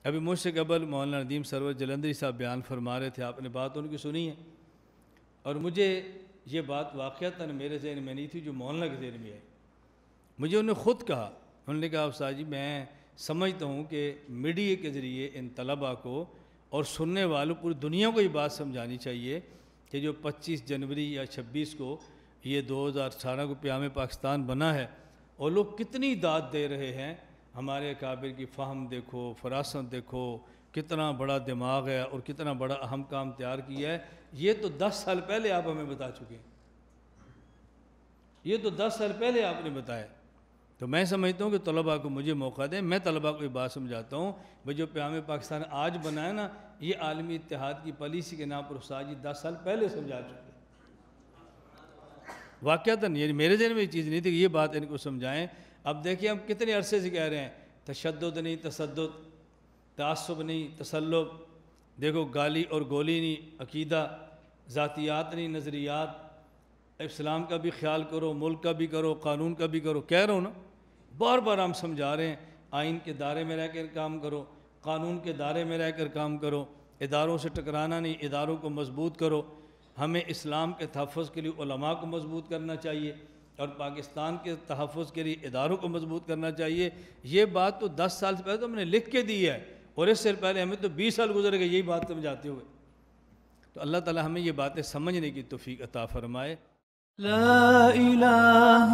ابھی مجھ سے قبل مولانا ندیم سرور جلندری صاحب بیان فرما رہے تھے، آپ نے بات ان کی سنی ہے، اور مجھے یہ بات واقعتاً میرے ذہن میں نہیں تھی جو مولانا کے ذہن میں آئی۔ مجھے انہوں نے خود کہا، انہوں نے کہا استاد جی میں سمجھتا ہوں کہ میڈیا کے ذریعے ان طلباء کو اور سننے والوں پوری دنیا کو یہ بات سمجھانی چاہیے کہ جو 25 جنوری یا 26 کو یہ 2018 کو قیام پاکستان بنا ہے، اور لوگ کتنی داد دے رہے ہیں، ہمارے اکابر کی فہم دیکھو، فراست دیکھو، کتنا بڑا دماغ ہے اور کتنا بڑا اہم کام تیار کیا ہے، یہ تو 10 سال پہلے آپ ہمیں بتا چکے ہیں، یہ تو 10 سال پہلے آپ نے بتایا۔ تو میں سمجھتا ہوں کہ طلباء کو مجھے موقع دیں، میں طلباء کو یہ بات سمجھاتا ہوں بھئی جو قیام پاکستان آج بنا ہے نا، یہ عالمی اتحاد کی پالیسی کے نام پر استاد جی 10 سال پہلے سمجھا چکے ہیں۔ واقعتاً یعنی میرے ذہن میں یہ چیز نہیں تھی کہ یہ بات ان کو سمجھائیں۔ اب دیکھیں ہم کتنے عرصے سے کہہ رہے ہیں تشدد نہیں تسدد، تعصب نہیں تسلب، دیکھو گالی اور گولی نہیں، عقیدہ، ذاتیات نہیں نظریات، اسلام کا بھی خیال کرو، ملک کا بھی کرو، قانون کا بھی کرو، کہہ رہا ہوں نا، بار بار ہم سمجھا رہے ہیں، آئین کے دائرے میں رہ کر کام کرو، قانون کے دائرے میں رہ کر کام کرو، اداروں سے ٹکرانا نہیں، اداروں کو مضبوط کرو، ہمیں اسلام کے تحفظ کے لیے علماء کو مضبوط کرنا چاہیے اور پاکستان کے تحفظ کے لیے اداروں کو مضبوط کرنا چاہیے۔ یہ بات تو 10 سال سے پہلے تو ہم نے لکھ کے دی ہے، اور اس سے پہلے ہمیں تو 20 سال گزر گئے یہی بات سمجھاتے ہوئے۔ تو اللہ تعالی ہمیں یہ باتیں سمجھنے کی توفیق عطا فرمائے۔ لا الہ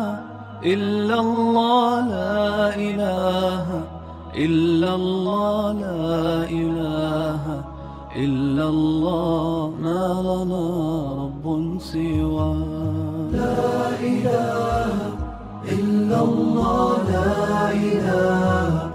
الا اللہ، لا الہ الا اللہ، لا الہ الا اللہ، ما لنا رب سوا۔ لا الہ الا اللہ، لا الہ